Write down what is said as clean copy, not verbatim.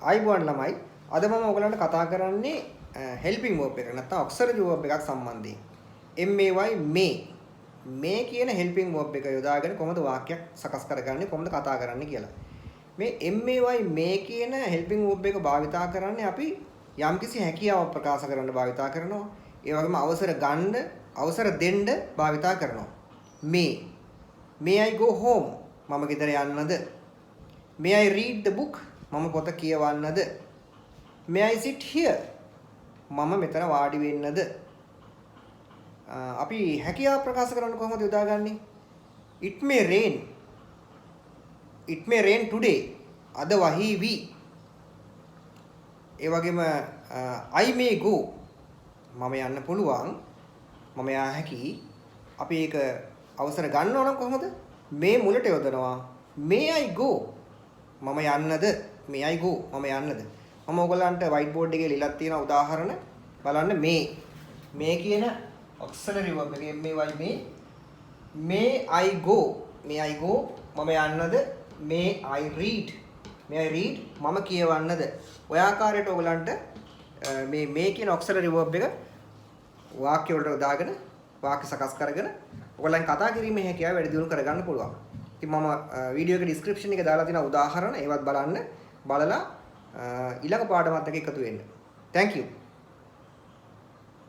ආයිබෝන් ළමයි. අද මම ඔයගලන්ට කතා කරන්නේ helping verb එක නැත්නම් auxiliary verb එකක් සම්බන්ධයෙන්. MAY මේ කියන helping verb එක යොදාගෙන කොහොමද වාක්‍යයක් සකස් කරගන්නේ කොහොමද කතා කරන්නේ කියලා. මේ MAY කියන helping verb එක භාවිතා කරන්නේ අපි යම්කිසි හැකියාවක් ප්‍රකාශ කරන්න භාවිතා කරනවා. ඒ වගේම අවසර ගන්න, අවසර දෙන්න භාවිතා කරනවා. May I go home? මම ගෙදර යන්නද? May I read the book? මම පොත කියවන්නද? May I sit here? මම මෙතන වාඩි වෙන්නද? අපි හැකියාව ප්‍රකාශ කරන්න කොහොමද යොදාගන්නේ? It may rain. It may rain today. අද වහීවි. ඒ වගේම I may go. මම යන්න පුළුවන්. මම යා හැකි. අපි ඒක අවසර ගන්නව නම් කොහොමද? මේ මුලට යොදනවා. May I go? මම යන්නද? May I go? මම යන්නද? මම ඔයගලන්ට white board එකේ ලියලා තියෙන උදාහරණ බලන්න මේ කියන auxiliary verb එකේ may I go? May I go? මම යන්නද? May I read? මම කියවන්නද? ඔය ආකාරයට ඔයගලන්ට මේ කියන auxiliary verb එක වාක්‍ය වලට දාගෙන වාක්‍ය සකස් කරගෙන ඔයගලන් කතා කිරීමේ හැකියාව වැඩි දියුණු කරගන්න පුළුවන්. ඉතින් මම වීඩියෝ එකේ description එකේ දාලා තියෙන උදාහරණ ඒවත් බලන්න බලලා ඊළඟ පාඩමත් එක්ක එකතු වෙන්න. Thank you.